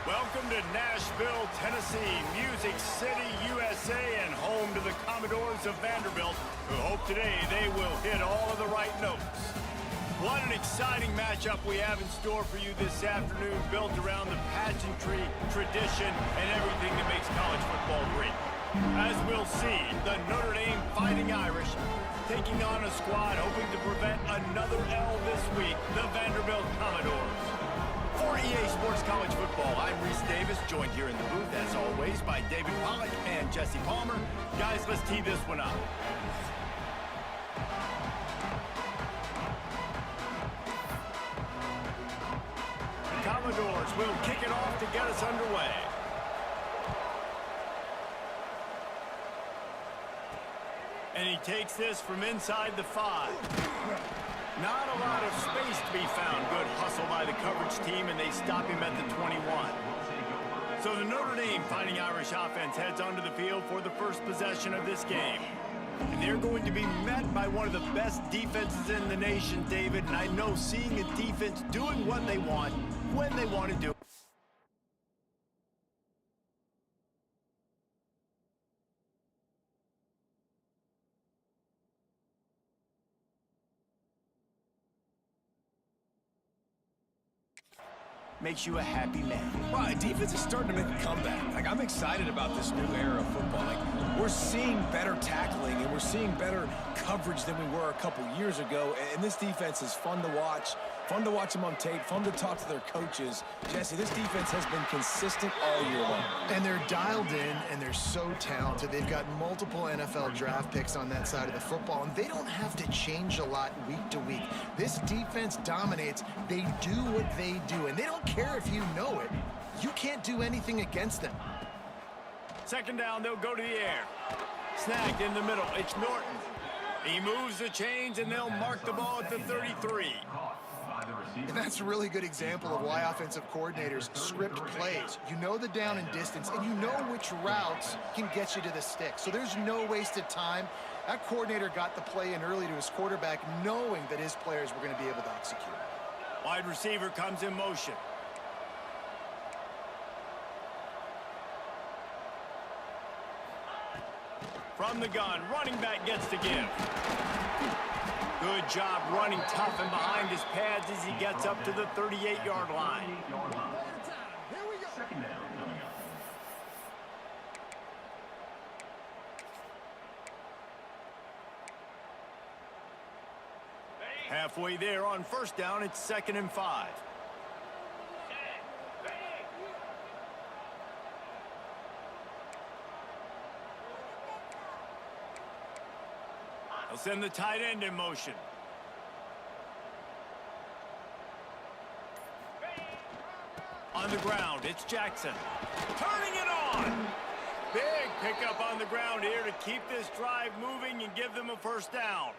Welcome to Nashville, Tennessee, Music City, USA, and home to the Commodores of Vanderbilt, who hope today they will hit all of the right notes. What an exciting matchup we have in store for you this afternoon, built around the pageantry, tradition, and everything that makes college football great. As we'll see, the Notre Dame Fighting Irish taking on a squad hoping to prevent another L this week, the Vanderbilt Commodores. For EA Sports College Football, I'm Reese Davis, joined here in the booth, as always, by David Pollack and Jesse Palmer. Guys, let's tee this one up. The Commodores will kick it off to get us underway. And he takes this from inside the 5. Not a lot of space to be found. Good hustle by the coverage team, and they stop him at the 21. So the Notre Dame Fighting Irish offense heads onto the field for the first possession of this game. And they're going to be met by one of the best defenses in the nation, David. And I know seeing a defense doing what they want, when they want to do it. Makes you a happy man. Well, defense is starting to make a comeback. Like, I'm excited about this new era of football. Like, we're seeing better tackling and we're seeing better coverage than we were a couple years ago. And this defense is fun to watch. Fun to watch them on tape. Fun to talk to their coaches. Jesse, this defense has been consistent all year long. And they're dialed in, and they're so talented. They've got multiple NFL draft picks on that side of the football, and they don't have to change a lot week to week. This defense dominates. They do what they do, and they don't care if you know it. You can't do anything against them. Second down, they'll go to the air. Snagged in the middle. It's Norton. He moves the chains, and they'll mark the ball at the 33. And that's a really good example of why offensive coordinators script plays. You know the down and distance, and you know which routes can get you to the stick. So there's no wasted time. That coordinator got the play in early to his quarterback, knowing that his players were going to be able to execute. Wide receiver comes in motion. From the gun, running back gets to give. Good job running tough and behind his pads as he gets up to the 38-yard line. Here we go. Second down. Halfway there on first down, it's 2nd and 5. They'll send the tight end in motion. On the ground, it's Jackson. Turning it on! Big pickup on the ground here to keep this drive moving and give them a first down.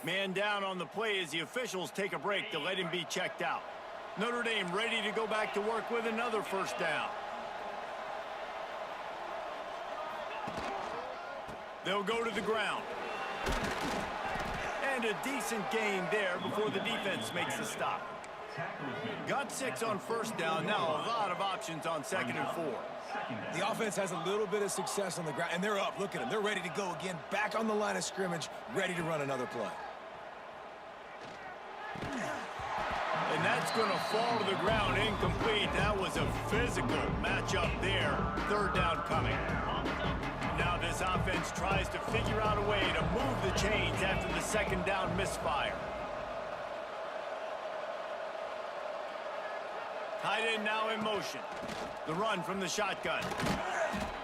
Man down on the play as the officials take a break to let him be checked out. Notre Dame ready to go back to work with another first down. They'll go to the ground. And a decent gain there before the defense makes the stop. Got 6 on first down. Now a lot of options on 2nd and 4. The offense has a little bit of success on the ground, and they're up. Look at them. They're ready to go again. Back on the line of scrimmage, ready to run another play. And that's going to fall to the ground incomplete. That was a physical matchup there. 3rd down coming. Now this offense tries to figure out a way to move the chains after the 2nd down misfire. Tight end now in motion. The run from the shotgun.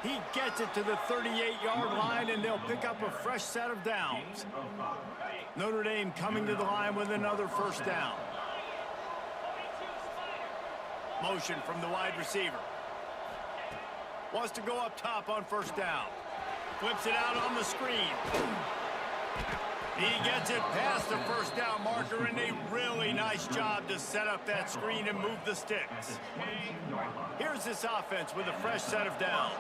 He gets it to the 38-yard line, and they'll pick up a fresh set of downs. Notre Dame coming to the line with another 1st down. Motion from the wide receiver. Wants to go up top on 1st down. Flips it out on the screen. He gets it past the 1st down marker, and a really nice job to set up that screen and move the sticks. Here's this offense with a fresh set of downs.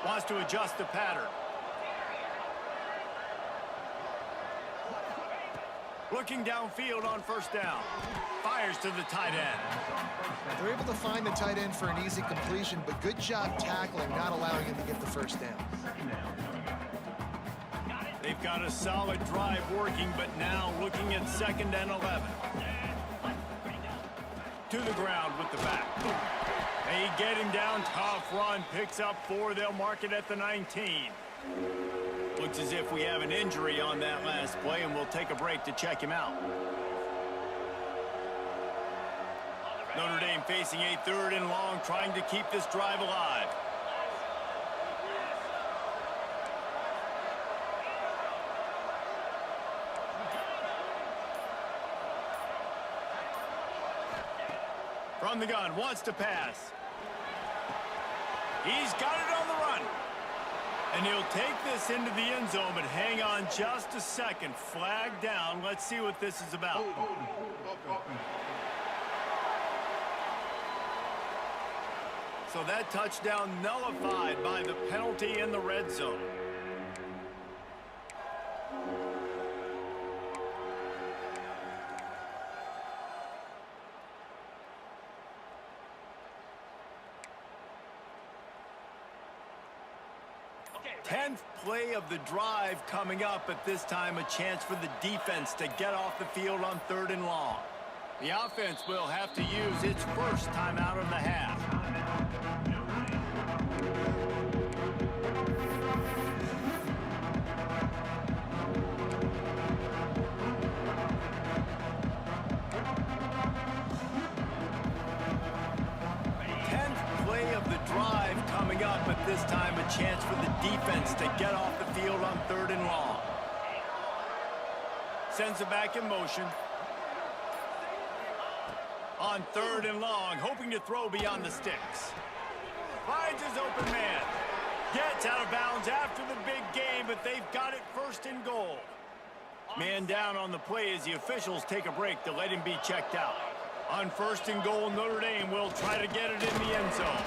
Wants to adjust the pattern. Looking downfield on 1st down. Fires to the tight end. They're able to find the tight end for an easy completion, but good job tackling, not allowing him to get the 1st down. They've got a solid drive working, but now looking at 2nd and 11. To the ground with the back. They get him down, tough run, picks up 4. They'll mark it at the 19. Looks as if we have an injury on that last play, and we'll take a break to check him out. Notre Dame facing a 3rd and long, trying to keep this drive alive. From the gun, wants to pass. He's got it on the run. And he'll take this into the end zone, but hang on just a second. Flag down. Let's see what this is about. So that touchdown nullified by the penalty in the red zone. Okay, 10th play of the drive coming up, at this time a chance for the defense to get off the field on 3rd and long. The offense will have to use its first timeout of the half. Coming up, at this time a chance for the defense to get off the field on 3rd and long. Sends it back in motion. On 3rd and long, hoping to throw beyond the sticks. Finds his open man. Gets out of bounds after the big game, but they've got it 1st and goal. Man down on the play as the officials take a break to let him be checked out. On 1st and goal, Notre Dame will try to get it in the end zone.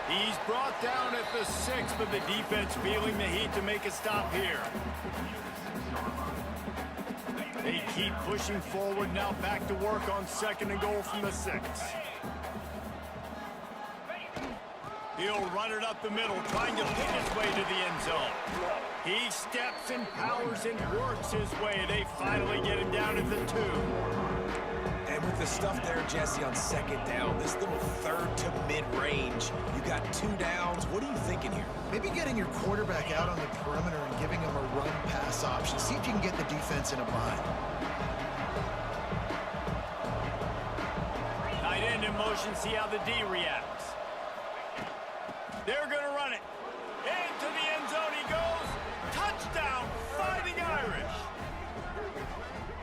He's brought down at the 6, but the defense feeling the heat to make a stop here. They keep pushing forward, now back to work on 2nd and goal from the 6. He'll run it up the middle, trying to pick his way to the end zone. He steps and powers and works his way. They finally get him down at the 2. And with the stuff there, Jesse, on 2nd down, this little 3rd to mid-range, you got 2 downs. What are you thinking here? Maybe getting your quarterback out on the perimeter and giving him a run-pass option. See if you can get the defense in a bind. Tight end in motion, see how the D reacts. They're going to run it. Into the end zone he goes. Touchdown, Fighting Irish.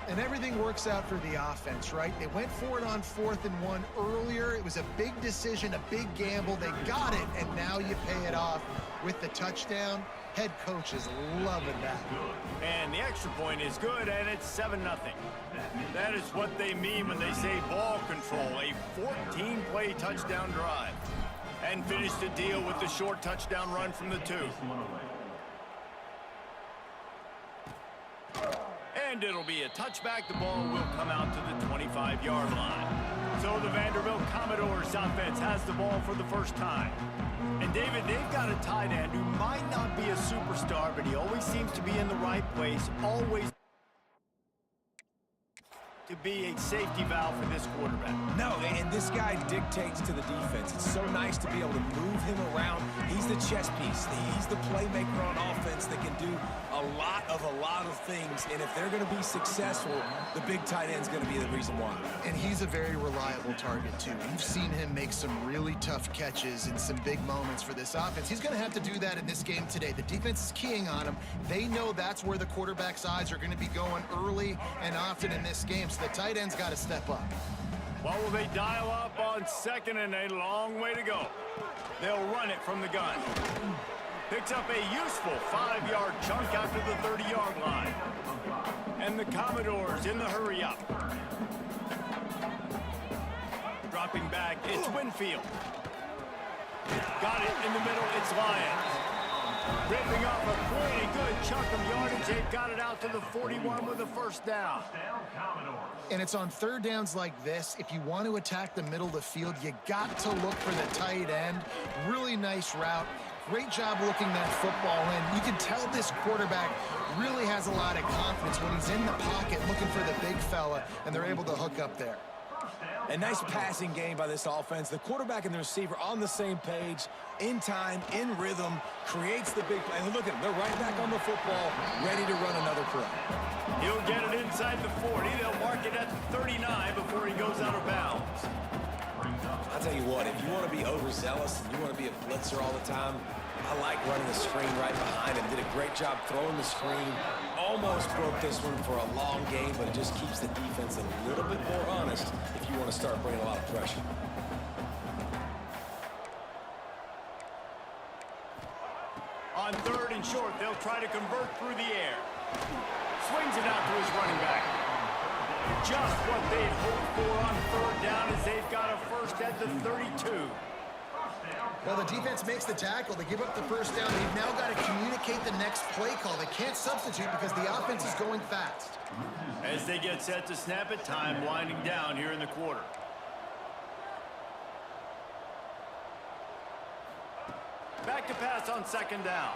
And everything works out for the offense, right? They went for it on 4th and 1 earlier. It was a big decision, a big gamble. They got it, and now you pay it off with the touchdown. Head coach is loving that. And the extra point is good, and it's 7-0. That is what they mean when they say ball control, a 14-play touchdown drive. And finish the deal with the short touchdown run from the 2. And it'll be a touchback. The ball will come out to the 25-yard line. So the Vanderbilt Commodores offense has the ball for the first time. And David, they've got a tight end who might not be a superstar, but he always seems to be in the right place, always to be a safety valve for this quarterback. No, and this guy dictates to the defense. It's so nice to be able to move him around. He's the chess piece. He's the playmaker on offense that can do a lot of things. And if they're going to be successful, the big tight end's going to be the reason why. And he's a very reliable target, too. You've seen him make some really tough catches in some big moments for this offense. He's going to have to do that in this game today. The defense is keying on him. They know that's where the quarterback's eyes are going to be going early and often in this game. So the tight end's got to step up. Well, will they dial up on second and a long way to go? They'll run it from the gun. Picks up a useful 5-yard chunk after the 30-yard line. And the Commodores in the hurry up. Dropping back, it's Winfield. Got it in the middle, it's Lyons. Ripping off a pretty good chunk of yardage. They've got it out to the 41 with a first down. And it's on third downs like this. If you want to attack the middle of the field, you got to look for the tight end. Really nice route. Great job looking that football in. You can tell this quarterback really has a lot of confidence when he's in the pocket looking for the big fella, and they're able to hook up there. A nice passing game by this offense. The quarterback and the receiver on the same page, in time, in rhythm, creates the big play. And look at them. They're right back on the football, ready to run another play. He'll get it inside the 40. They'll mark it at the 39 before he goes out of bounds. I'll tell you what, if you want to be overzealous and you want to be a blitzer all the time, I like running the screen right behind him. Did a great job throwing the screen. Almost broke this one for a long game, but it just keeps the defense a little bit more honest if you want to start bringing a lot of pressure. On third and short, they'll try to convert through the air. Swings it out to his running back. Just what they'd hoped for on third down as they've got a first at the 32. Well, the defense makes the tackle. They give up the first down. They've now got to communicate the next play call. They can't substitute because the offense is going fast. As they get set to snap it, time winding down here in the quarter. Back to pass on second down.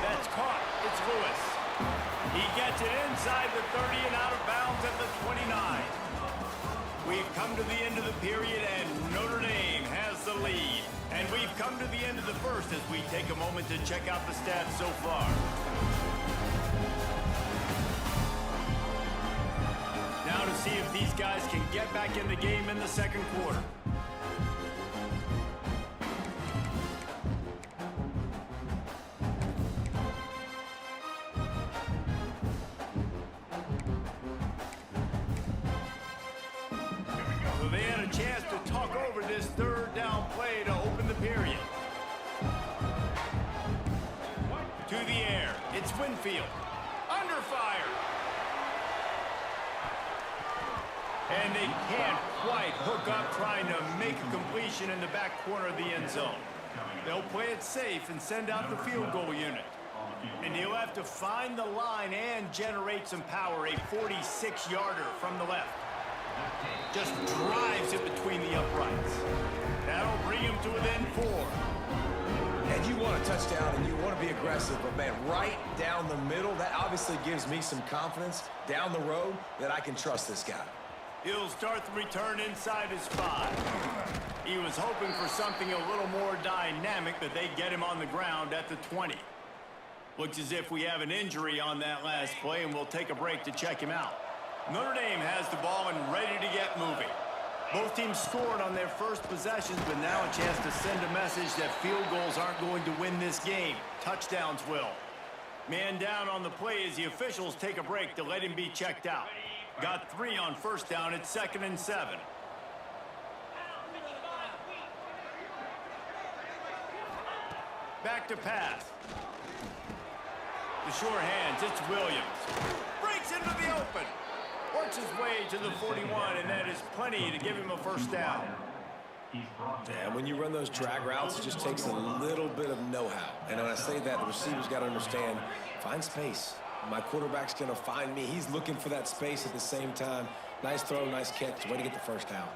That's caught. It's Lewis. He gets it inside the 30 and out of bounds at the 29. We've come to the end of the period, and Notre Dame has the lead. And we've come to the end of the first as we take a moment to check out the stats so far. Now to see if these guys can get back in the game in the second quarter. So they had a chance to talk over this third down play to open the period. To the air, it's Winfield. Under fire. And they can't quite hook up trying to make a completion in the back corner of the end zone. They'll play it safe and send out the field goal unit. And he'll have to find the line and generate some power, a 46-yarder from the left. Just drives it between the uprights. That'll bring him to within 4. And you want a touchdown and you want to be aggressive, but man, right down the middle, that obviously gives me some confidence down the road that I can trust this guy. He'll start the return inside his 5. He was hoping for something a little more dynamic, but they get him on the ground at the 20. Looks as if we have an injury on that last play, and we'll take a break to check him out. Notre Dame has the ball and ready to get moving. Both teams scored on their first possessions, but now a chance to send a message that field goals aren't going to win this game. Touchdowns will. Man down on the play as the officials take a break to let him be checked out. Got 3 on first down. It's 2nd and 7. Back to pass. The sure hands, it's Williams. Breaks into the open. Works his way to the 41, and that is plenty to give him a first down. And when you run those drag routes, it just takes a little bit of know-how. And when I say that, the receiver's got to understand, find space. My quarterback's going to find me. He's looking for that space at the same time. Nice throw, nice catch. Way to get the first down.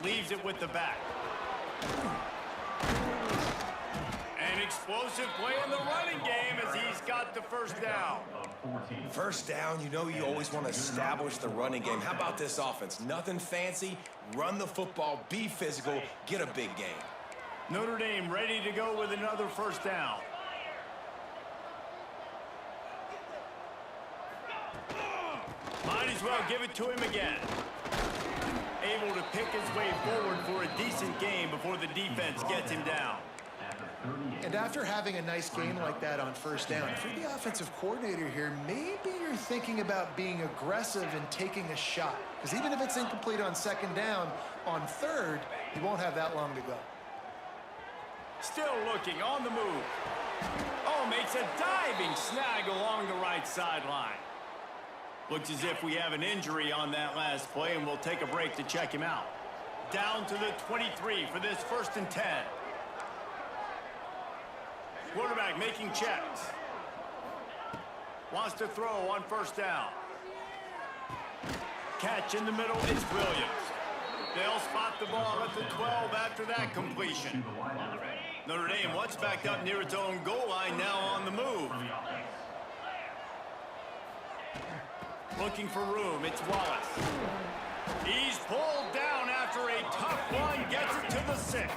Leaves it with the back. An explosive play in the running game as he's got the first down. First down, you know you always want to establish the running game. How about this offense? Nothing fancy. Run the football, be physical, get a big gain. Notre Dame ready to go with another first down. Might as well give it to him again. Able to pick his way forward for a decent game before the defense gets him down. And after having a nice game like that on first down, if you're the offensive coordinator here, maybe you're thinking about being aggressive and taking a shot. Because even if it's incomplete on second down, on third, you won't have that long to go. Still looking on the move. Oh, makes a diving snag along the right sideline. Looks as if we have an injury on that last play, and we'll take a break to check him out. Down to the 23 for this 1st and 10. Quarterback making checks. Wants to throw on first down. Catch in the middle, it's Williams. They'll spot the ball at the 12 after that completion. Notre Dame once backed up near its own goal line, now on the move. Looking for room, it's Wallace. He's pulled down after a tough one, gets it to the 6.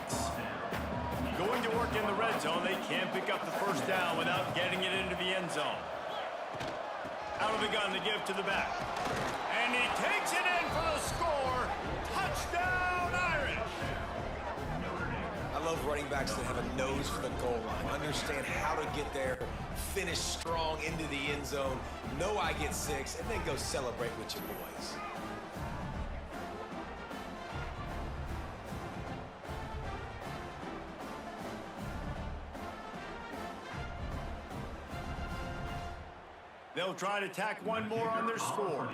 Going to work in the red zone, they can't pick up the first down without getting it into the end zone. Out of the gun to give to the back. And he takes it in for the score. Touchdown, Irish! I love running backs that have a nose for the goal line. Understand how to get there, finish strong into the end zone, know I get 6, and then go celebrate with your boys. They'll try to tack one more on their score.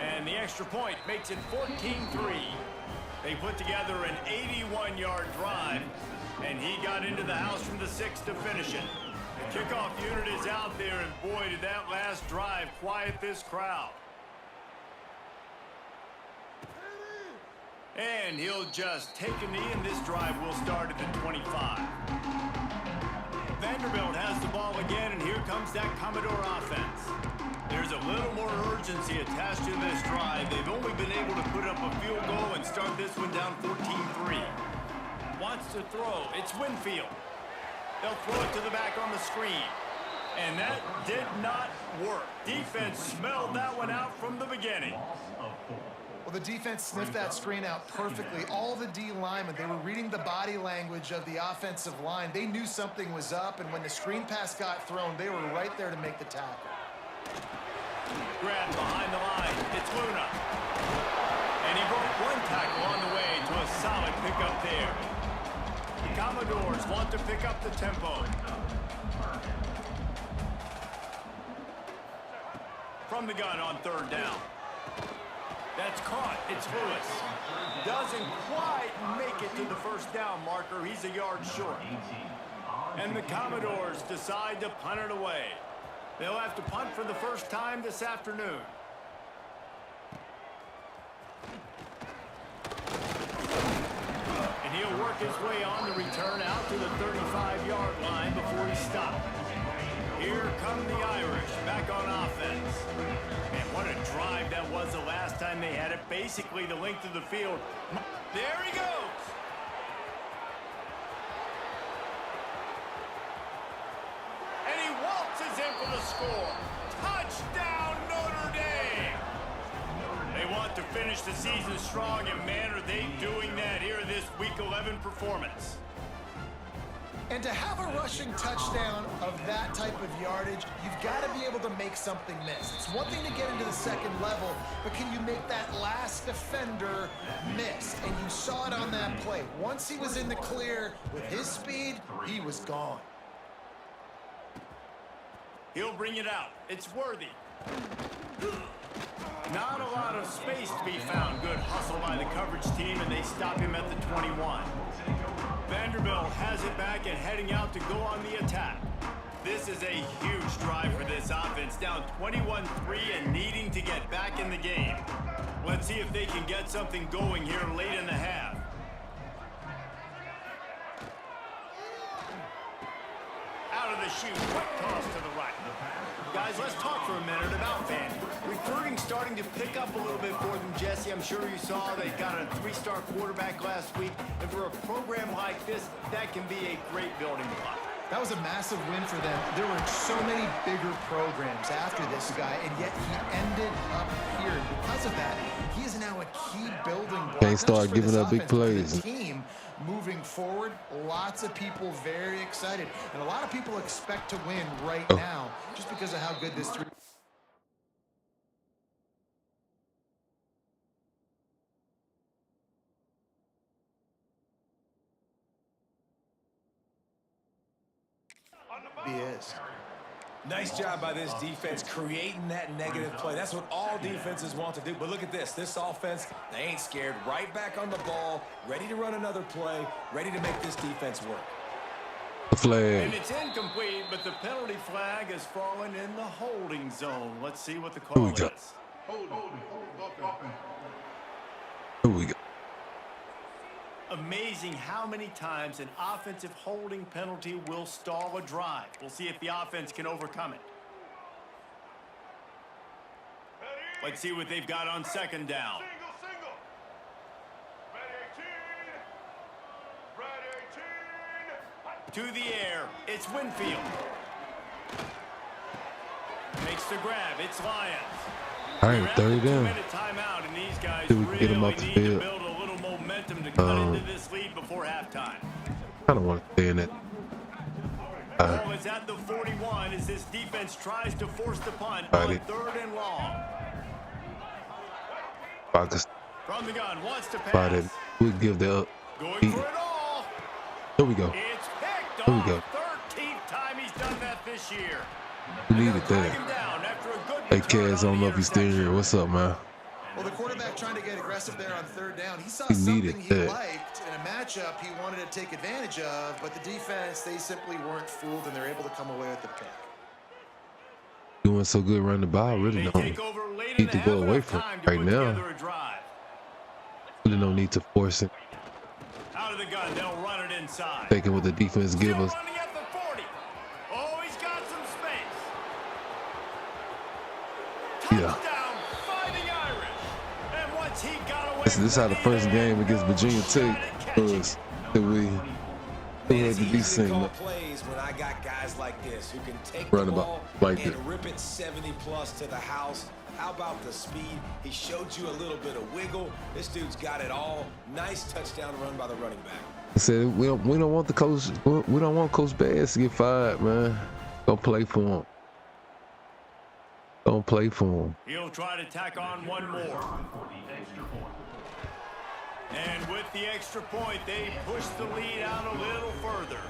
And the extra point makes it 14-3. They put together an 81-yard drive, and he got into the house from the 6 to finish it. The kickoff unit is out there, and boy, did that last drive quiet this crowd. And he'll just take a knee, and this drive will start at the 25. Vanderbilt has the ball again, and here comes that Commodore offense. There's a little more urgency attached to this drive. They've only been able to put up a field goal and start this one down 14-3. Wants to throw. It's Winfield. They'll throw it to the back on the screen. And that did not work. Defense smelled that one out from the beginning. Well, the defense sniffed that screen out perfectly. All the D linemen, they were reading the body language of the offensive line. They knew something was up, and when the screen pass got thrown, they were right there to make the tackle. Grab behind the line. It's Luna. And he broke one tackle on the way to a solid pickup there. The Commodores want to pick up the tempo. From the gun on third down. That's caught. It's Lewis. Doesn't quite make it to the first down marker. He's a yard short. And the Commodores decide to punt it away. They'll have to punt for the first time this afternoon. And he'll work his way on the return out to the 35-yard line before he stopped. Here come the Irish back on offense. And what a drive that was the last time they had it. Basically the length of the field. There he goes. And he waltzes in for the score. Touchdown, Notre Dame. They want to finish the season strong, and man, are they doing that here in this Week 11 performance. And to have a rushing touchdown of that type of yardage, you've got to be able to make something miss. It's one thing to get into the second level, but can you make that last defender miss? And you saw it on that play. Once he was in the clear with his speed, he was gone. He'll bring it out. It's Worthy. Not a lot of space to be found. Good hustle by the coverage team, and they stop him at the 21. Vanderbilt has it back and heading out to go on the attack. This is a huge drive for this offense, down 21-3 and needing to get back in the game. Let's see if they can get something going here late in the half. Out of the chute, quick toss to the right. Guys, let's talk for a minute about Vandy. Recruiting starting to pick up a little bit for them, Jesse. I'm sure you saw they got a 3-star quarterback last week. And for a program like this, that can be a great building block. That was a massive win for them. There were so many bigger programs after this guy, and yet he ended up here. And because of that, he is now a key building block. Can't start giving up big plays. The team moving forward, lots of people very excited. And a lot of people expect to win right now just because of how good this three. Is. Nice job by this defense creating that negative play. That's what all defenses want to do. But look at this. This offense, they ain't scared. Right back on the ball, ready to run another play, ready to make this defense work. Flag. And it's incomplete, but the penalty flag has fallen in the holding zone. Let's see what the call is. Here we go. Amazing how many times an offensive holding penalty will stall a drive. We'll see if the offense can overcome it. Let's see what they've got on second down. Single. Red 18. To the air, it's Winfield. Makes the grab, it's Lions. All right, third down. Timeout, and these guys See if we can get him really off the need to field. build a little momentum to cut into this lead before halftime. I don't want to stay in it. Ball is at the 41 as this defense tries to force the punt on 3rd and long. From the gun, wants to pass. We give the Going for it all. There we go. It's picked There we off. go. 13th time he's done that this year. We needed Drag him that. down after a good Hey, return Kaz, I on don't the know if he's still here. What's up, man? Well, the quarterback trying to get aggressive there on 3rd down. He saw He something needed he that. liked in a matchup he wanted to take advantage of, but the defense, they simply weren't fooled, and they're able to come away with the pick. Doing so good running the ball. Really They don't take over late need in to the go half, away enough from time it to right put now. together a drive. Really no need to force it. Out of the gun, they'll run it inside. Taking what the defense give Still us. running at the 40. Oh, he's got some space. Yeah. Touchdown, Fighting Irish. And once he got away This is how the first game against Virginia Tech was. That we had to be seen. Plays when I got guys like this who can take Run the about ball like and that. rip it 70 plus to the house. How about the speed? He showed you a little bit of wiggle. This dude's got it all. Nice touchdown run by the running back. I said we don't want the coach. We don't want Coach Bass to get fired, man. Don't play for him. Don't play for him. He'll try to tack on one more. And with the extra point, they push the lead out a little further.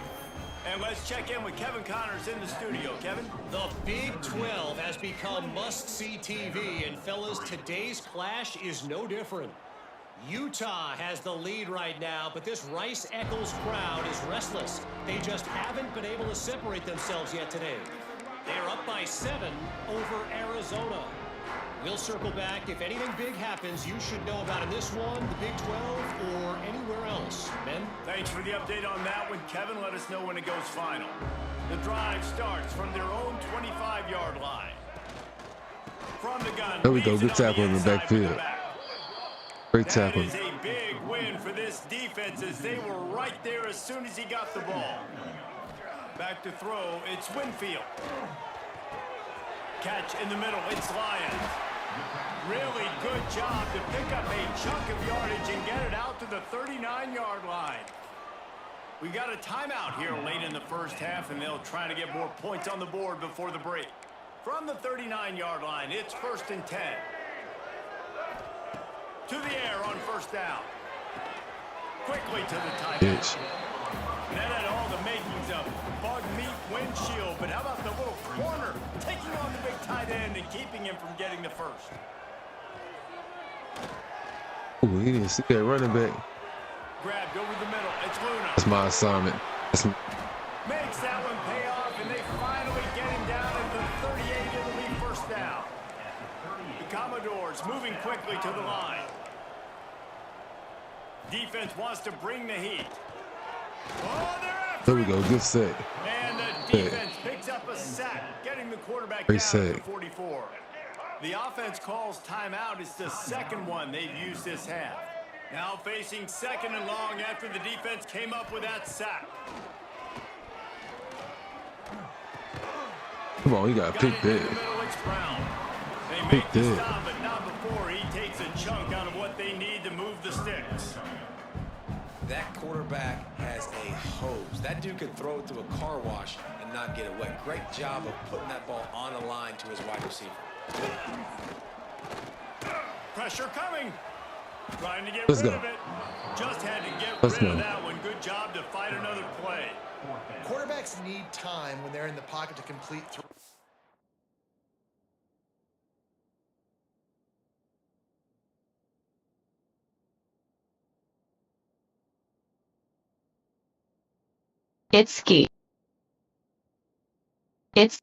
And let's check in with Kevin Connors in the studio. Kevin? The Big 12 has become must-see TV, and fellas, today's clash is no different. Utah has the lead right now, but this Rice-Eccles crowd is restless. They just haven't been able to separate themselves yet today. They're up by 7 over Arizona. We'll circle back. If anything big happens, you should know about in this one, the Big 12, or anywhere else. Ben? Thanks for the update on that one, Kevin. Let us know when it goes final. The drive starts from their own 25-yard line. From the gun. There we go. Good tackle in the backfield. Great tackle. That is a big win for this defense as they were right there as soon as he got the ball. Back to throw. It's Winfield. Catch in the middle. It's Lions. Really good job to pick up a chunk of yardage and get it out to the 39-yard line. We got a timeout here late in the first half, and they'll try to get more points on the board before the break. From the 39-yard line, it's 1st and 10. To the air on 1st down. Quickly to the tight end. That had all the makings of bug meat windshield, but how about the little corner taking on the big tight end and keeping him from getting the first? Ooh, he didn't see that running back. Grabbed over the middle. It's Luna. That's my assignment. Makes that one pay off, and they finally get him down at the 38 of the lead 1st down. The Commodores moving quickly to the line. Defense wants to bring the heat. Oh, they're after There we go. Good set. And the defense picks up a sack, getting the quarterback Great down at sack. the 44. The offense calls timeout. It's the second one they've used this half. Now facing 2nd and long after the defense came up with that sack. Come on, he got a pick there. They Pick make the that. stop, but not before he takes a chunk out of what they need to move the sticks. That quarterback has a hose. That dude could throw it to a car wash and not get it wet. Great job of putting that ball on the line to his wide receiver. Pressure coming. Trying to get Let's rid go. of it. Just had to get Let's rid go. of that one. Good job to fight another play. Quarterbacks need time when they're in the pocket to complete through. It's ski. It's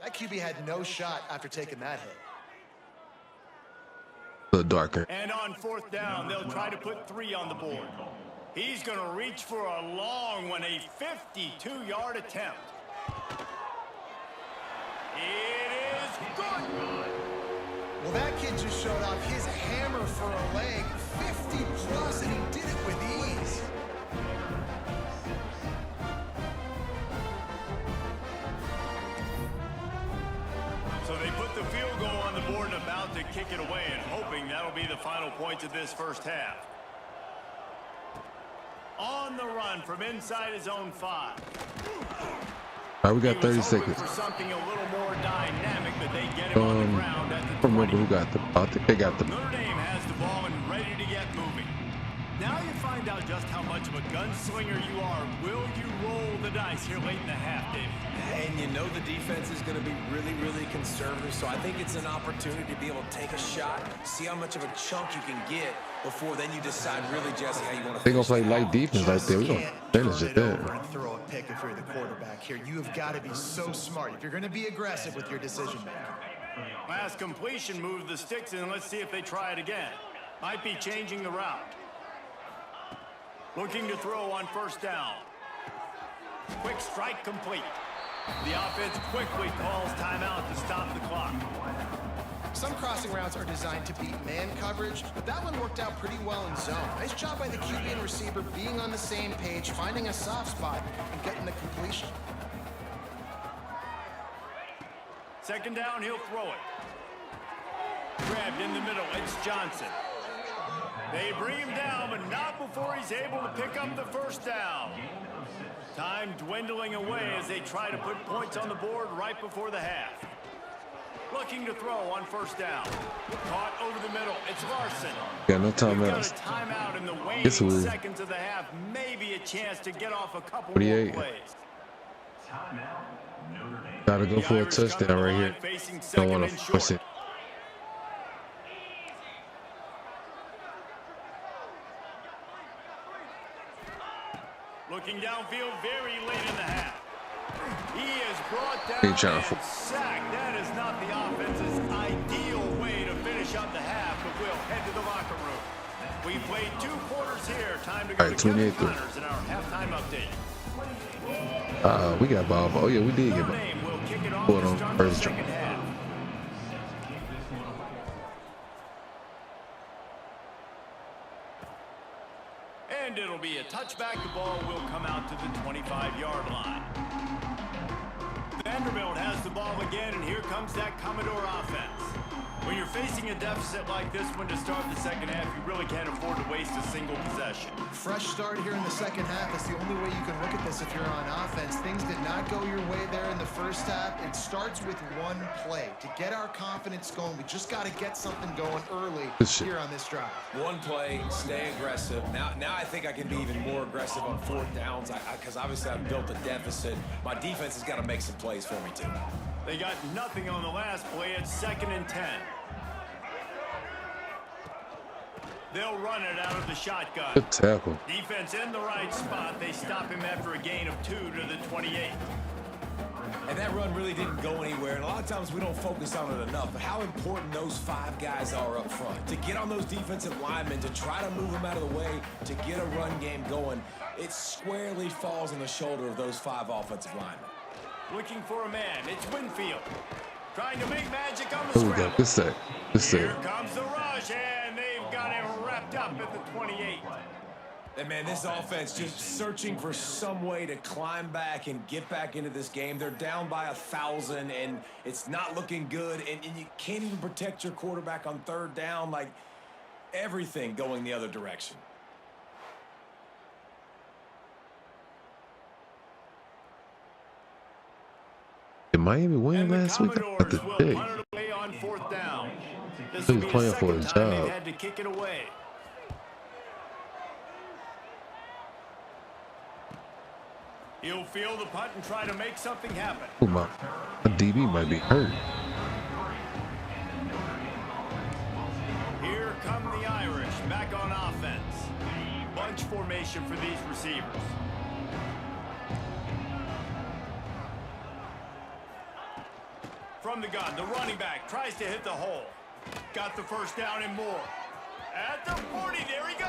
That QB had no shot after taking that hit. A little darker. And on 4th down, they'll try to put 3 on the board. He's going to reach for a long one, a 52-yard attempt. It is good. Well, that kid just showed off his hammer for a leg, 50 plus, and he did it with ease. So they put the field goal on the board and about to kick it away, and hoping that'll be the final points of this first half. On the run from inside his own 5. All right, we got He 30 was hoping seconds. for something a little more dynamic, but they get him on the ground at I the don't remember 20. who got the. I think they got the. Notre Dame has the ball and ready to get moving. Now you find out just how much of a gunslinger you are. Will you roll the dice here late in the half, Dave? And you know the defense is going to be really, really conservative, so I think it's an opportunity to be able to take a shot, see how much of a chunk you can get before then you decide really, Jesse, how you want to They gonna finish play it light out. defense right there. We gonna Can't finish turn it there. over and throw a pick if you're the quarterback here. You have got to be so smart if you're going to be aggressive with your decision making. Last completion moved the sticks in. Let's see if they try it again. Might be changing the route. Looking to throw on 1st down. Quick strike complete. The offense quickly calls timeout to stop the clock. Some crossing routes are designed to beat man coverage, but that one worked out pretty well in zone. Nice job by the QB and receiver being on the same page, finding a soft spot, and getting the completion. Second down, he'll throw it. Grabbed in the middle, it's Johnson. They bring him down, but not before he's able to pick up the first down. Time dwindling away as they try to put points on the board right before the half. Looking to throw on first down. Caught over the middle. It's Larson. Got no We've got timeouts. a timeout in the waning seconds of the half. Maybe a chance to get off a couple more plays. Gotta go for a touchdown right here. Don't want to force it. Looking downfield very late in the half. He is brought down Ain't trying to and sacked. That is not the offense's ideal way to finish up the half, but we'll head to the locker room. We played 2 quarters here. Time to go to Kevin Connors in our halftime update. We got ball. Oh, yeah, we did get ball. Will kick it off Put to on start the first second half. And it'll be a touchback. The ball will come out to the 25-yard line. Vanderbilt has the ball again, and here comes that Commodore offense. When you're facing a deficit like this one to start the second half, you really can't afford to waste a single possession. Fresh start here in the second half is the only way you can look at this if you're on offense. Things did not go your way there in the first half. It starts with one play. To get our confidence going, we just got to get something going early here on this drive. One play, stay aggressive. Now I think I can be even more aggressive on 4th downs because obviously I've built a deficit. My defense has got to make some plays for me too. They got nothing on the last play. It's 2nd and 10. They'll run it out of the shotgun. Good tackle. Defense in the right spot. They stop him after a gain of 2 to the 28. And that run really didn't go anywhere. And a lot of times we don't focus on it enough. But how important those 5 guys are up front. To get on those defensive linemen, to try to move them out of the way, to get a run game going, it squarely falls on the shoulder of those 5 offensive linemen. Looking for a man. It's Winfield. Trying to make magic on the Oh, we scramble. got this set. This Here set. comes the rush, and they've got him wrapped up at the 28. And man, this offense just searching for some way to climb back and get back into this game. They're down by 1,000, and it's not looking good. And you can't even protect your quarterback on 3rd down. Like, everything going the other direction. Did Miami win last week? Commodores The will day. punt it away on 4th down. This He's will be playing the for a second time job. they've had to kick it away. He'll field the punt and try to make something happen. Oh, my DB might be hurt. Here come the Irish back on offense. Bunch formation for these receivers. From the gun, the running back tries to hit the hole. Got the first down and more. At the 40, there he goes.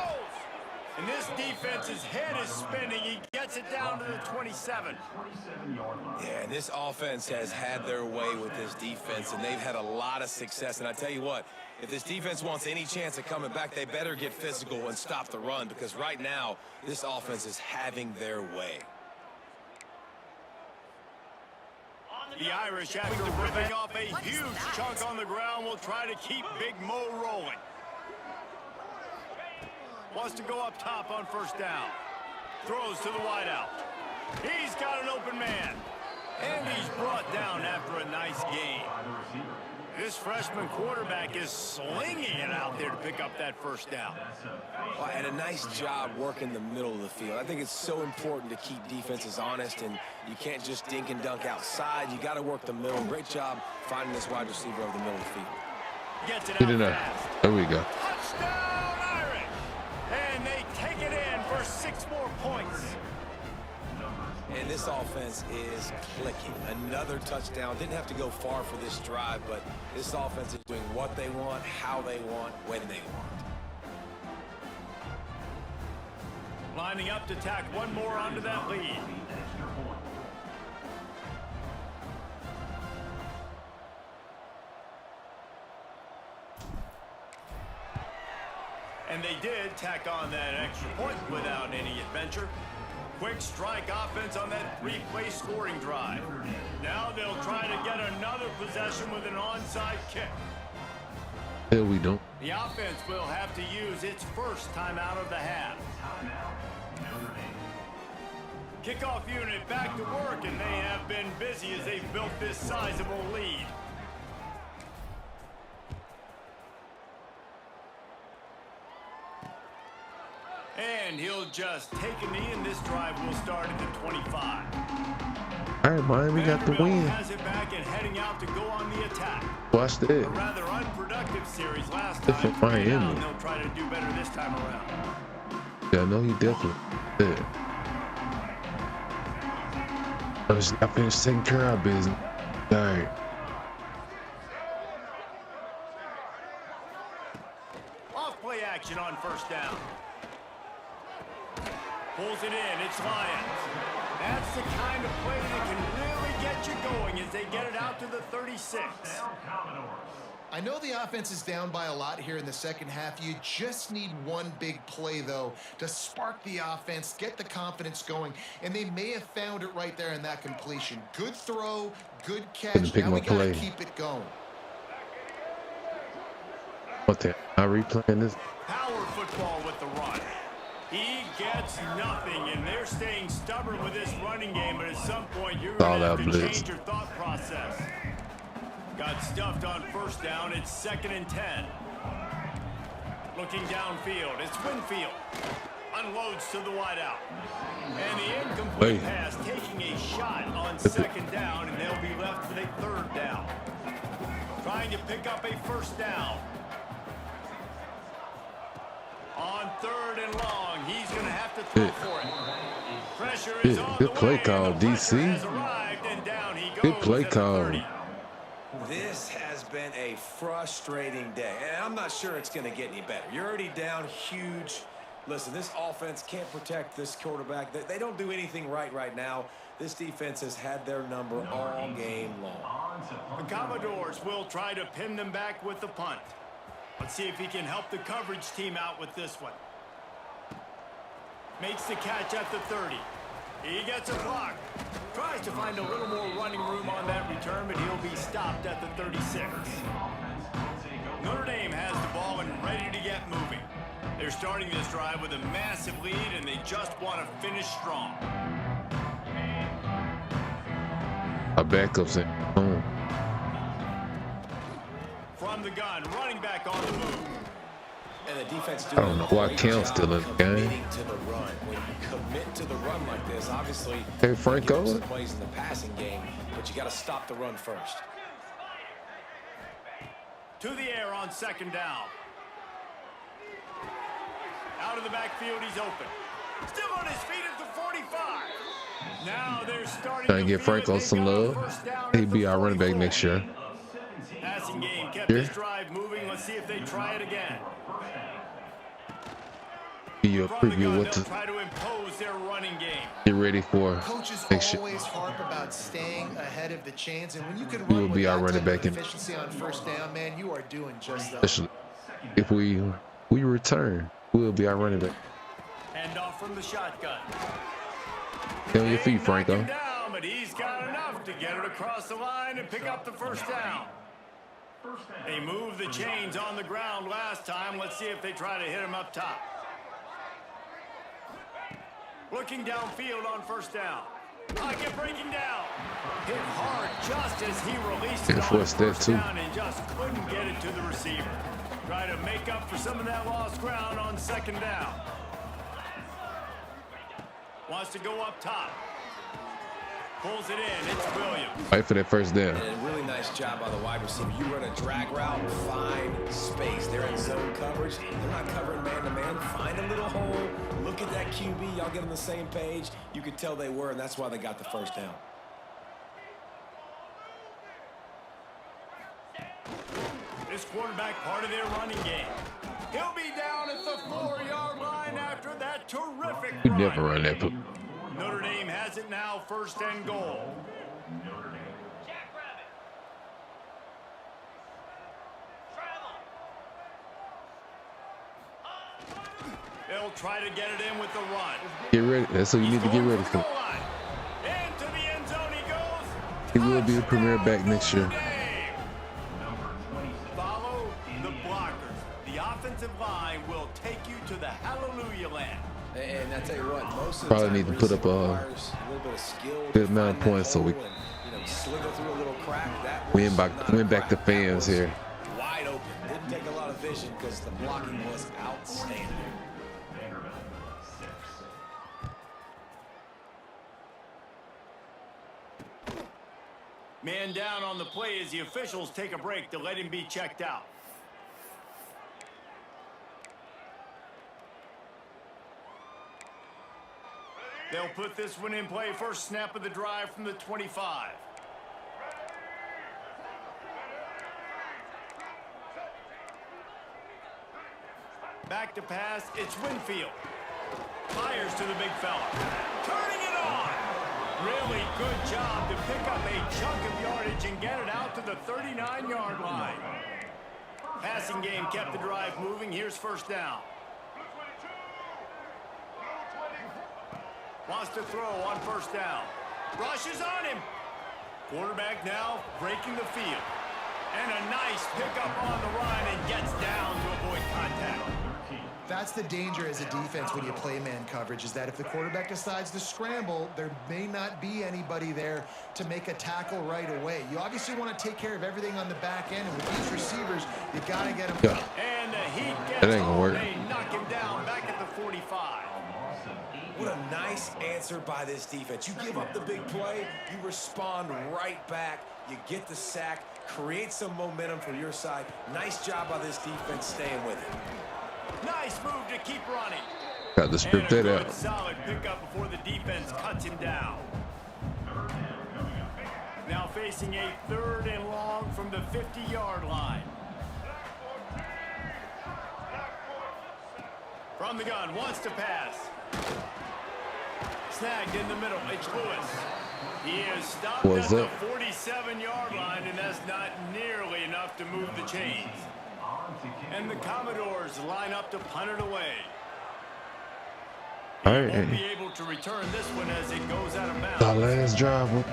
And this defense's head is spinning. He gets it down to the 27. Yeah, and this offense has had their way with this defense, and they've had a lot of success. And I tell you what, if this defense wants any chance of coming back, they better get physical and stop the run, because right now, this offense is having their way. The Irish, after ripping off a huge chunk on the ground, will try to keep Big Mo rolling. Wants to go up top on first down. Throws to the wideout. He's got an open man. And he's brought down after a nice gain. This freshman quarterback is slinging it out there to pick up that first down. Well, and a nice job working the middle of the field. I think it's so important to keep defenses honest, and you can't just dink and dunk outside. You got to work the middle. Great job finding this wide receiver over the middle of the field. Gets it Get out it up. fast. There we go. Touchdown, Irish! And they take it in for 6 more points. And this offense is clicking. Another touchdown. Didn't have to go far for this drive, but this offense is doing what they want, how they want, when they want. Lining up to tack one more onto that lead. And they did tack on that extra point without any adventure. Quick strike offense on that three-play scoring drive. Now they'll try to get another possession with an onside kick. Hell, we don't. The offense will have to use its first timeout of the half. Kickoff unit back to work, and they have been busy as they've built this sizable lead. And he'll just take a knee, and this drive will start at the 25. All right, Miami, we got the win. Has it back and heading out to go on the attack. Watch that. A rather unproductive series last time. Different Miami. They'll try to do better this time around. Yeah, I know he definitely did. I finished taking care of our business. All right. Off play action on first down. Pulls it in. It's Lions. That's the kind of play that can really get you going as they get it out to the 36. I know the offense is down by a lot here in the second half. You just need one big play, though, to spark the offense, get the confidence going, and they may have found it right there in that completion. Good throw, good catch. Now we got to keep it going. What the? I'm replaying this. Power football with the run. He gets nothing, and they're staying stubborn with this running game, but at some point you're going to have to change your thought process. Got stuffed on first down. It's 2nd and 10. Looking downfield. It's Winfield. Unloads to the wideout. And the incomplete pass taking a shot on 2nd down, and they'll be left with a 3rd down. Trying to pick up a first down. On 3rd and long, he's going to have to throw for it. Pressure is on the way. Good play call, DC. Good play call. This has been a frustrating day, and I'm not sure it's going to get any better. You're already down huge. Listen, this offense can't protect this quarterback. They don't do anything right now. This defense has had their number all game long. The Commodores will try to pin them back with the punt. Let's see if he can help the coverage team out with this one. Makes the catch at the 30. He gets a block. Tries to find a little more running room on that return, but he'll be stopped at the 36. Notre Dame has the ball and ready to get moving. They're starting this drive with a massive lead, and they just want to finish strong. Our backups in home. From the gun, running back on the move. And the defense I don't know why Cam's still in the game. To the run. When you commit to the run like this, obviously, hey, Franco. you plays in the passing game, but you got to stop the run first. To the air on 2nd down. Out of the backfield, he's open. Still on his feet at the 45. Now they're starting Trying to get Franco some love. He'd be our running back next year. Passing game kept this drive moving. Let's see if they try it again. Give you a preview what to try to impose their running game. Get ready for Coaches next year. always harp about staying ahead of the chains, and when you can We run will be with our that running type of back in. efficiency on first down, man, you are doing just that. Especially if we return, we'll be our running back. Hand off from the shotgun. Get on your feet, Franco. Down, but he's got enough to get it across the line and pick up the first down. They moved the chains on the ground last time. Let's see if they try to hit him up top. Looking downfield on first down. Pocket breaking down. Hit hard just as he released it on first down and just couldn't get it to the receiver. Try to make up for some of that lost ground on 2nd down. Wants to go up top. Pulls it in. It's Williams. Fight for that first down. And a really nice job by the wide receiver. You run a drag route, find space. They're in zone coverage. They're not covering man-to-man. Find a little hole. Look at that QB. Y'all get on the same page. You could tell they were, and that's why they got the first down. This quarterback part of their running game. He'll be down at the 4-yard line after that terrific We run. never run that. Notre Dame has it now, 1st and goal. They'll try to get it in with the run. Get ready. That's what you need to get ready for. Into the end zone he goes. He will be the premier back next year. Follow the blockers. The offensive line will take you to the hallelujah land. And I tell you what, most of the Probably time, need to put up a requires a little bit of skill, good amount of find that points so we hole and, slither through a little crack. That win was back not a back to crack. fans That was here. wide open. Didn't take a lot of vision because the blocking was outstanding. Man down on the play as the officials take a break to let him be checked out. They'll put this one in play. First snap of the drive from the 25. Back to pass. It's Winfield. Fires to the big fella. Turning it on. Really good job to pick up a chunk of yardage and get it out to the 39-yard line. Passing game kept the drive moving. Here's first down. Wants to throw on first down. Rushes on him. Quarterback now breaking the field. And a nice pickup on the run and gets down to avoid contact. That's the danger as a defense when you play man coverage, is that if the quarterback decides to scramble, there may not be anybody there to make a tackle right away. You obviously want to take care of everything on the back end, and with these receivers, you got to get them. Yeah. And the heat gets That ain't gonna work. They knock him down back at the 45. What a nice answer by this defense. You give up the big play, you respond right back, you get the sack, create some momentum for your side. Nice job by this defense staying with it. Nice move to keep running. Got to script that out. Solid pickup before the defense cuts him down. Now facing a 3rd and long from the 50-yard line. From the gun, wants to pass. Snagged in the middle. It's Lewis. He is stopped at the 47-yard line, and that's not nearly enough to move the chains. And the Commodores line up to punt it away. All Won't right. be able to return this one as it goes out of bounds. Our last drive with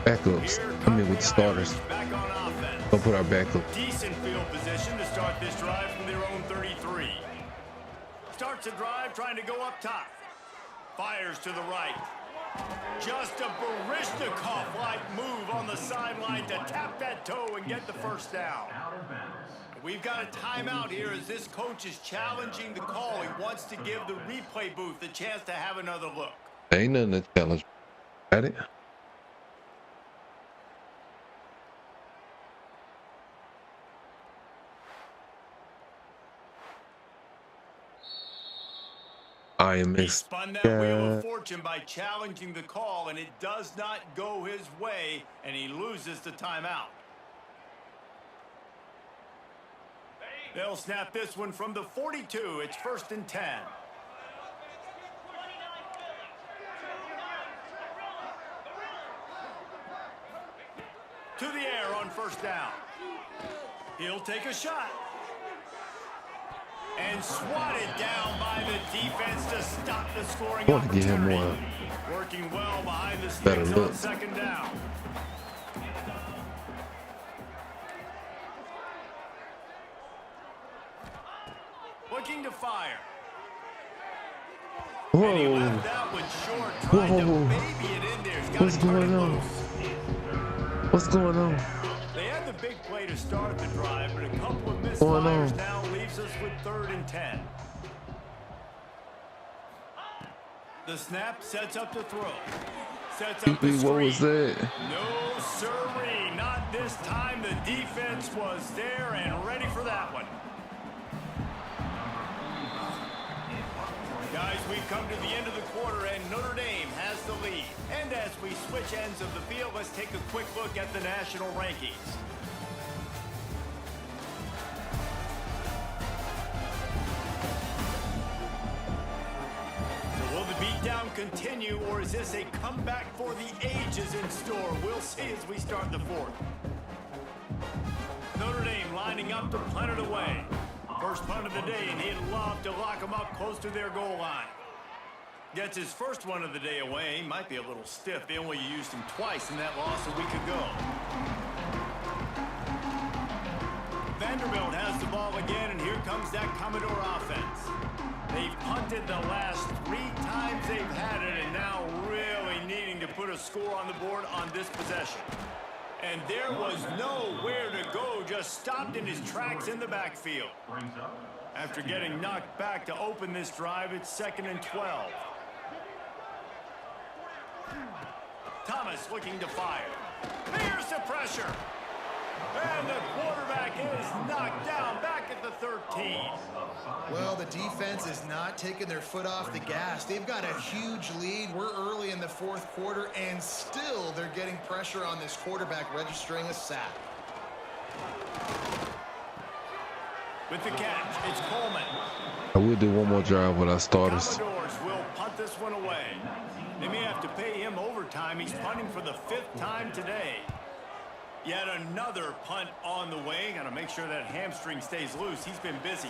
backups. I mean with the starters. Back on offense. Don't put our backup. Decent field position to start this drive from their own 33. Starts a drive trying to go up top. Fires to the right. Just a Barishnikov-like move on the sideline to tap that toe and get the first down. We've got a timeout here as this coach is challenging the call. He wants to give the replay booth a chance to have another look. Ain't nothing to challenge. Got it? I am He spun that wheel of fortune by challenging the call, and it does not go his way, and he loses the timeout. They'll snap this one from the 42. It's 1st and 10. To the air on first down. He'll take a shot. And swatted down by the defense to stop the scoring I want to give him opportunity. more Working well behind the better sticks on look. 2nd down. Looking to fire. And he Whoa. left that one short, trying to Whoa. baby it in there. He's got What's to turn going it on? loose. What's going on? They had the big play to start the drive, but a couple of missed Going fires on? now leaves us with 3rd and 10. The snap sets up the throw. Sets up the What screen. was that? No sirree, not this time. The defense was there and ready for that one. Guys, we've come to the end of the quarter, and Notre Dame has the lead. And as we switch ends of the field, let's take a quick look at the national rankings. So will the beatdown continue, or is this a comeback for the ages in store? We'll see as we start the 4th. Notre Dame lining up to punt it away. First punt of the day, and he'd love to lock them up close to their goal line. Gets his first one of the day away. He might be a little stiff. They only used him twice in that loss a week ago. Vanderbilt has the ball again, and here comes that Commodore offense. They've punted the last 3 times they've had it, and now really needing to put a score on the board on this possession. And there was nowhere to go, just stopped in his tracks in the backfield. After getting knocked back to open this drive, it's 2nd and 12. Thomas looking to fire. Here's the pressure. And the quarterback is knocked down back at the 13. Well, the defense is not taking their foot off the gas. They've got a huge lead. We're early in the 4th quarter, and still they're getting pressure on this quarterback, registering a sack. With the catch, it's Coleman. I will do one more drive with our starters. Commodores will punt this one away. They may have to pay him overtime. He's punting for the 5th time today. Yet another punt on the way. Got to make sure that hamstring stays loose. He's been busy.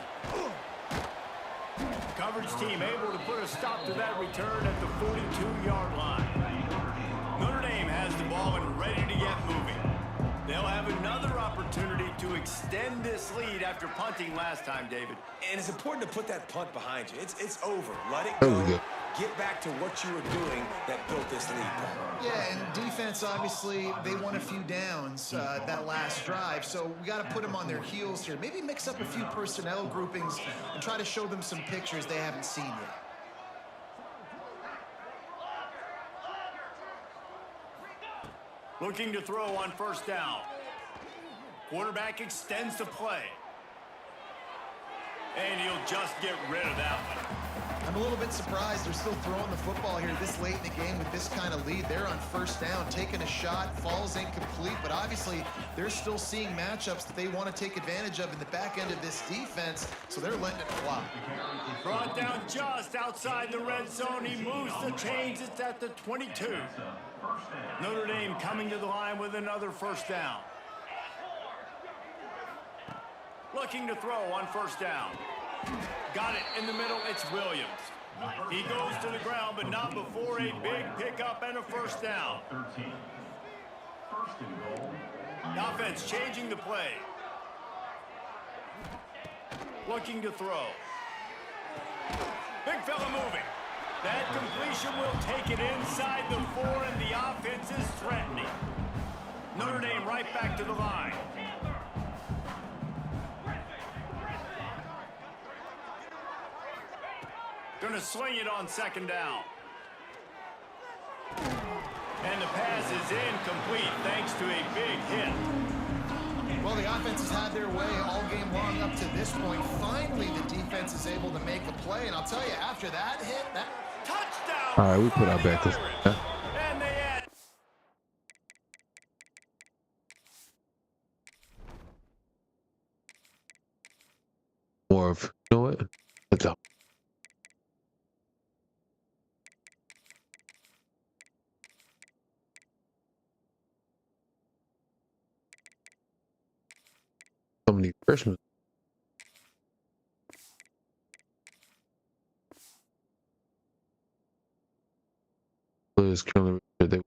Coverage team able to put a stop to that return at the 42-yard line. Notre Dame has the ball and ready to get moving. They'll have another opportunity to extend this lead after punting last time, David. And it's important to put that punt behind you. It's over. Let it There go. we go. Get back to what you were doing that built this lead. Yeah, and defense, obviously, they won a few downs that last drive, so we got to put them on their heels here. Maybe mix up a few personnel groupings and try to show them some pictures they haven't seen yet. Looking to throw on 1st down. Quarterback extends the play. And he'll just get rid of that one. I'm a little bit surprised they're still throwing the football here this late in the game with this kind of lead. They're on 1st down, taking a shot, falls incomplete, but obviously they're still seeing matchups that they want to take advantage of in the back end of this defense, so they're letting it fly. Brought down just outside the red zone. He moves the chains. It's at the 22. Notre Dame coming to the line with another 1st down. Looking to throw on 1st down. Got it in the middle. It's Williams. He goes to the ground, but not before a big pickup and a 1st down. The offense changing the play. Looking to throw. Big fella moving. That completion will take it inside the 4, and the offense is threatening. Notre Dame right back to the line. Going to swing it on 2nd down. And the pass is incomplete thanks to a big hit. Well, the offense has had their way all game long up to this point. Finally, the defense is able to make a play, and I'll tell you, after that hit, that Touchdown! All right, we put our backers. And they add. More of, you know what? Let's go. So many freshmen. Players currently they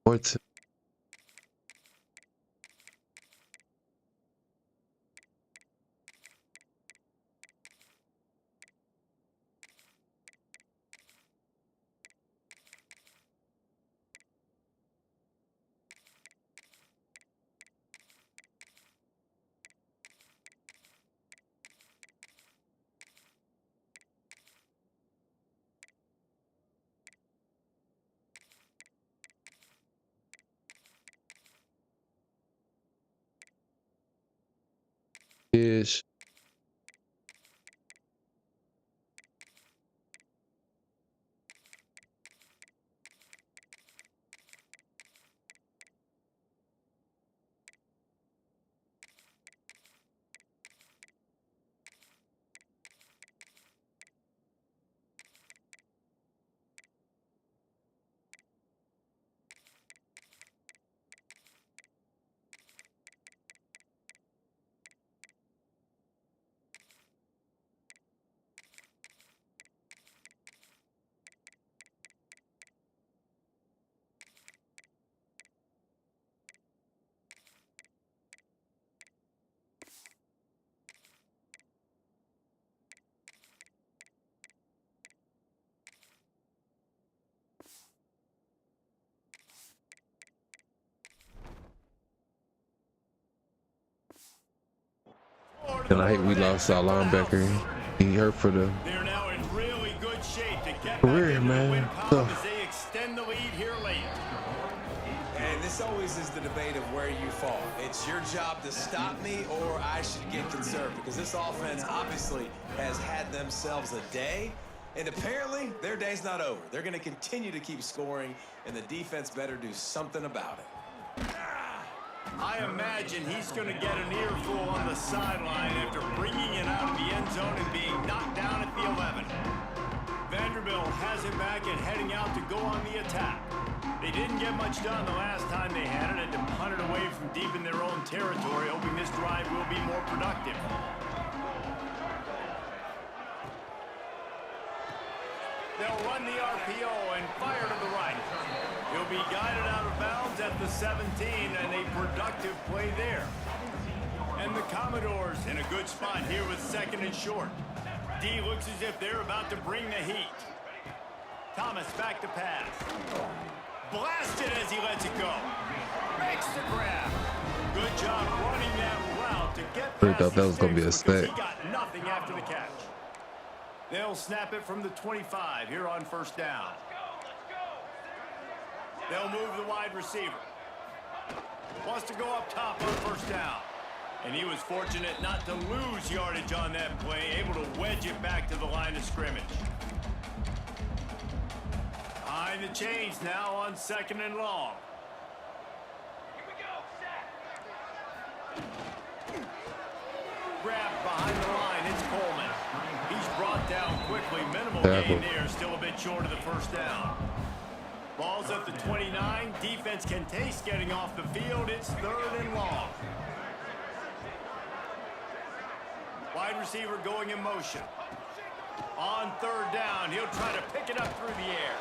What's And I hate we lost our linebacker. He hurt for the They're now in really good shape to get career, back into the win man. column as they extend the lead here late. And this always is the debate of where you fall. It's your job to stop me or I should get conserved, because this offense obviously has had themselves a day, and apparently their day's not over. They're going to continue to keep scoring, and the defense better do something about it. I imagine he's going to get an earful on the sideline after bringing it out of the end zone and being knocked down at the 11. Vanderbilt has it back and heading out to go on the attack. They didn't get much done the last time they had it, and to punt it away from deep in their own territory, hoping this drive will be more productive. They'll run the RPO and fire to the right. He'll be guided out of bounds at the 17, and a productive play there. And the Commodores in a good spot here with second and short. D looks as if they're about to bring the heat. Thomas back to pass. Blasted as he lets it go. Makes the grab. Good job running that route to get I past thought that was going to be a because he stack. got nothing after the catch. They'll snap it from the 25 here on first down. They'll move the wide receiver. Wants to go up top on first down. And he was fortunate not to lose yardage on that play, able to wedge it back to the line of scrimmage. Behind the chains now on second and long. Grabbed behind the line, it's Coleman. He's brought down quickly, minimal gain there, still a bit short of the first down. Ball's at the 29, defense can taste getting off the field, it's third and long. Wide receiver going in motion. On third down, he'll try to pick it up through the air.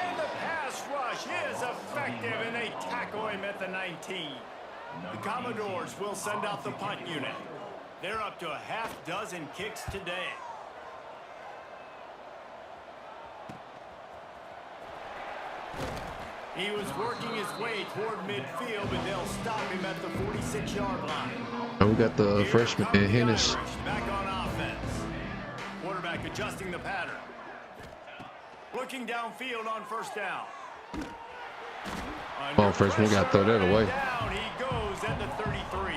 And the pass rush is effective, and they tackle him at the 19. The Commodores will send out the punt unit. They're up to a half dozen kicks today. He was working his way toward midfield, but they'll stop him at the 46-yard line. And we got the freshman in Hennis. Back on offense. Quarterback adjusting the pattern. Looking downfield on first down. Oh, freshman, we got to throw that away. Down he goes at the 33.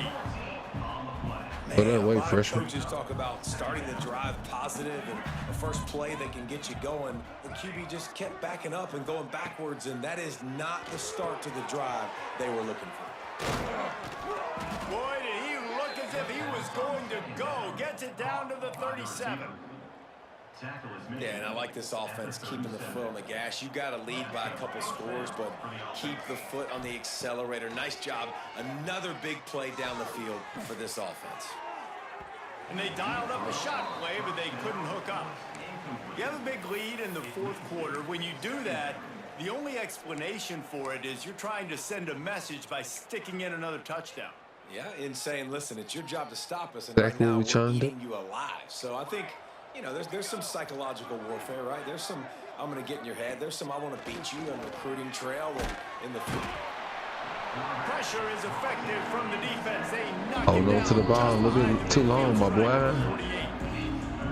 Throw that away, a lot of freshman. coaches talk about starting the drive positive and the first play that can get you going. The QB just kept backing up and going backwards, and that is not the start to the drive they were looking for. Boy, did he look as if he was going to go. Gets it down to the 37. Yeah, and I like this offense keeping the foot on the gas. You got to lead by a couple scores, but keep the foot on the accelerator. Nice job. Another big play down the field for this offense. And they dialed up a shot play, but they couldn't hook up. You have a big lead in the fourth quarter. When you do that, the only explanation for it is you're trying to send a message by sticking in another touchdown. Yeah, in saying, listen, it's your job to stop us, and Exactly right now what we we're trying to eating you alive. So I think, you know, there's some psychological warfare, right? There's some, I'm going to get in your head. There's some, I want to beat you on the recruiting trail and in the field. Pressure is effective from the defense. They knock Hold on to the ball a little bit too long, my boy.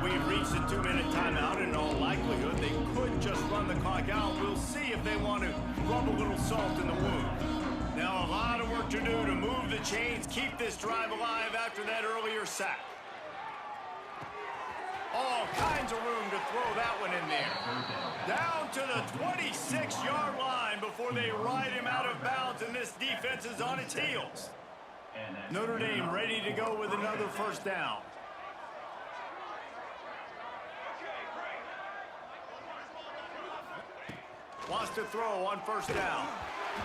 We've reached the 2-minute timeout. In all likelihood, they could just run the clock out. We'll see if they want to rub a little salt in the wound. Now a lot of work to do to move the chains, keep this drive alive after that earlier sack. All kinds of room to throw that one in there. Down to the 26-yard line before they ride him out of bounds, and this defense is on its heels. Notre Dame ready to go with another first down. Wants to throw on first down.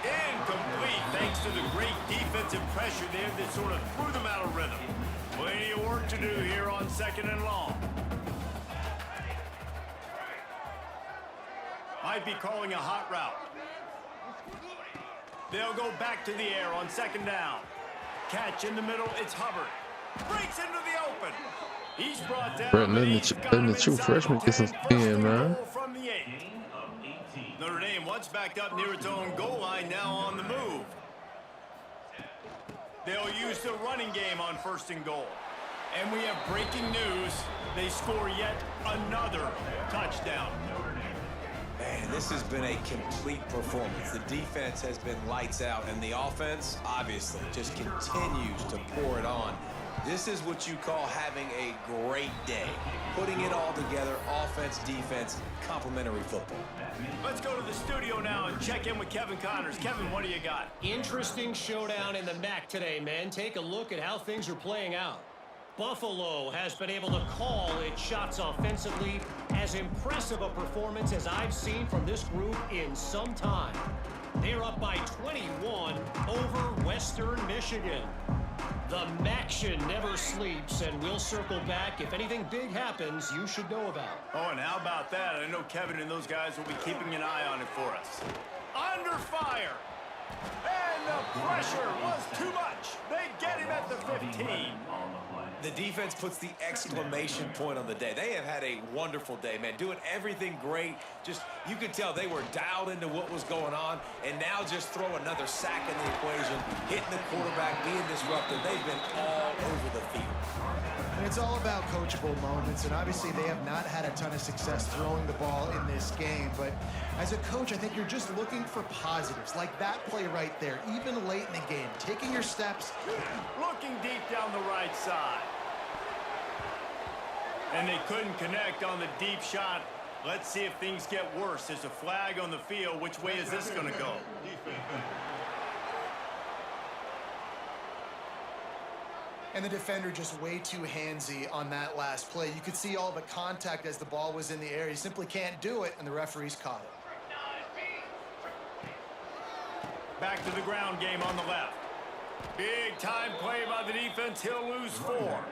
Incomplete thanks to the great defensive pressure there that sort of threw them out of rhythm. Plenty of work to do here on second and long. Might be calling a hot route. They'll go back to the air on second down. Catch in the middle, it's Hubbard. Breaks into the open. He's brought down. Brett, letting the true freshman get some spin, man. From the 8. Notre Dame once backed up near its own goal line, now on the move. They'll use the running game on first and goal. And we have breaking news. They score yet another touchdown. Man, this has been a complete performance. The defense has been lights out, and the offense, obviously, just continues to pour it on. This is what you call having a great day. Putting it all together, offense, defense, complementary football. Let's go to the studio now and check in with Kevin Connors. Kevin, what do you got? Interesting showdown in the MAC today, man. Take a look at how things are playing out. Buffalo has been able to call its shots offensively. As impressive a performance as I've seen from this group in some time. They're up by 21 over Western Michigan. The MACtion never sleeps, and we'll circle back. If anything big happens, you should know about. Oh, and how about that? I know Kevin and those guys will be keeping an eye on it for us. Under fire! And the pressure was too much. They get him at the 15. The defense puts the exclamation point on the day. They have had a wonderful day, man. Doing everything great. Just, you could tell they were dialed into what was going on, and now just throw another sack in the equation, hitting the quarterback, being disruptive. They've been all over the field. And it's all about coachable moments, and obviously they have not had a ton of success throwing the ball in this game, but as a coach, I think you're just looking for positives, like that play right there, even late in the game, taking your steps. Looking deep down the right side. And they couldn't connect on the deep shot. Let's see if things get worse. There's a flag on the field. Which way is this going to go? And the defender just way too handsy on that last play. You could see all the contact as the ball was in the air. He simply can't do it, and the referees caught it. Back to the ground game on the left. Big time play by the defense. He'll lose 4.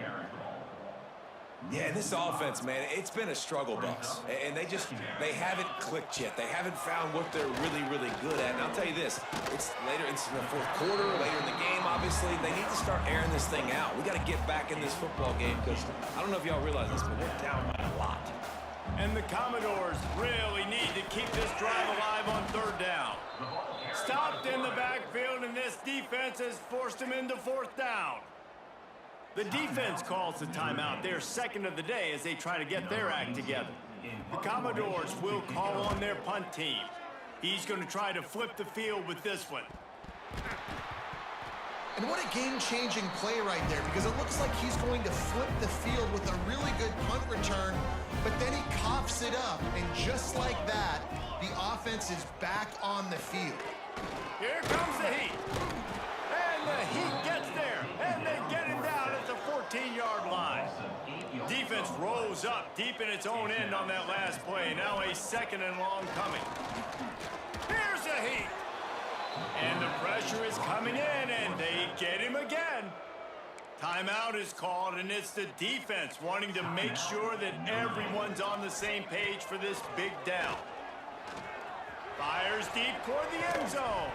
Yeah, and this offense, man, it's been a struggle bus. And they haven't clicked yet. They haven't found what they're really, really good at. And I'll tell you this, it's in the fourth quarter, later in the game, obviously. They need to start airing this thing out. We got to get back in this football game because I don't know if y'all realize this, but we're down by a lot. And the Commodores really need to keep this drive alive on 3rd down. Stopped in the backfield, and this defense has forced them into 4th down. The defense calls the timeout. They're second of the day as they try to get their act together. The Commodores will call on their punt team. He's going to try to flip the field with this one. And what a game-changing play right there, because it looks like he's going to flip the field with a really good punt return, but then he coughs it up, and just like that, the offense is back on the field. Here comes the Heat. And the Heat gets there, and they get him down at the 14-yard line. Defense rose up deep in its own end on that last play. Now a 2nd and long coming. Here's the Heat. And the pressure is coming in, and they get him again. Timeout is called, and it's the defense wanting to make sure that everyone's on the same page for this big down. Fires deep toward the end zone.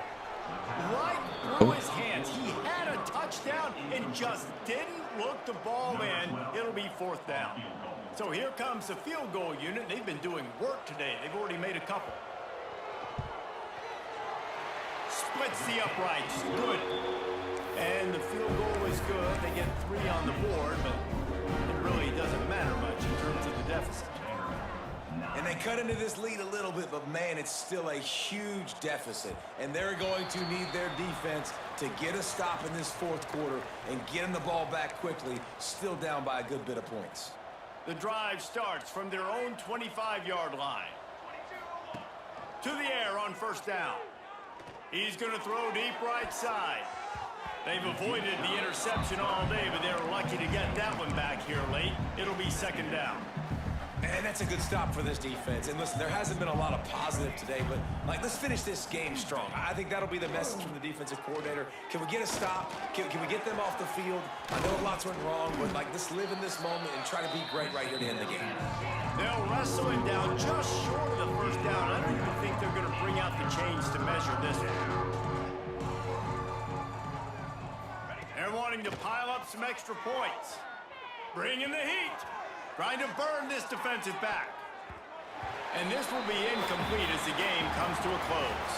Right through his hands. He had a touchdown and just didn't look the ball in. It'll be 4th down. So here comes the field goal unit. They've been doing work today. They've already made a couple. Splits the uprights. Good. And the field goal is good. They get 3 on the board, but it really doesn't matter much in terms of the deficit. And they cut into this lead a little bit, but man, it's still a huge deficit. And they're going to need their defense to get a stop in this 4th quarter and get them the ball back quickly, still down by a good bit of points. The drive starts from their own 25-yard line. To the air on 1st down. He's going to throw deep right side. They've avoided the interception all day, but they're lucky to get that one back here late. It'll be 2nd down. And that's a good stop for this defense. And listen, there hasn't been a lot of positive today, but let's finish this game strong. I think that'll be the message from the defensive coordinator. Can we get a stop? Can we get them off the field? I know lots went wrong, but let's live in this moment and try to be great right here to end the game. They'll wrestle him down just short of the 1st down. I don't even think they're going to bring out the chains to measure this one. They're wanting to pile up some extra points. Bring in the Heat. Trying to burn this defensive back. And this will be incomplete as the game comes to a close.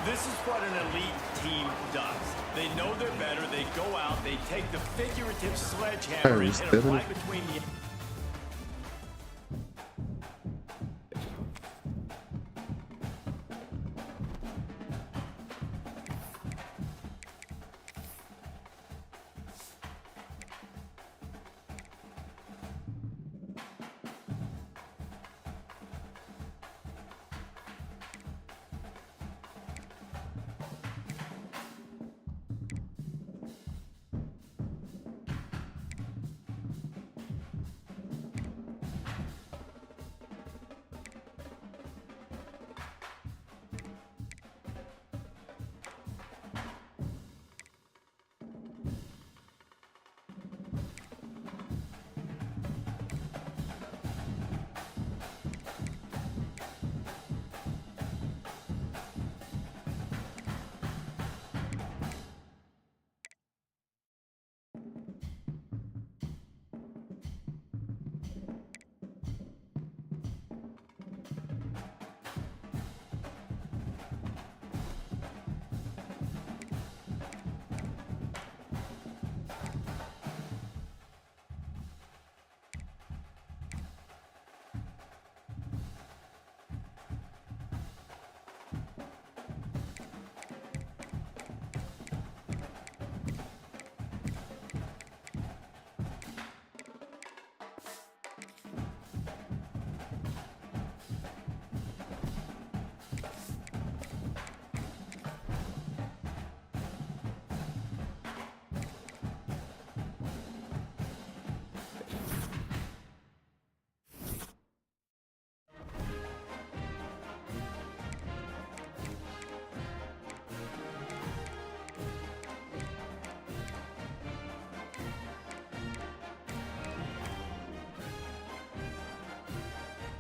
This is what an elite team does. They know they're better. They go out. They take the figurative sledgehammer and hit it right between the...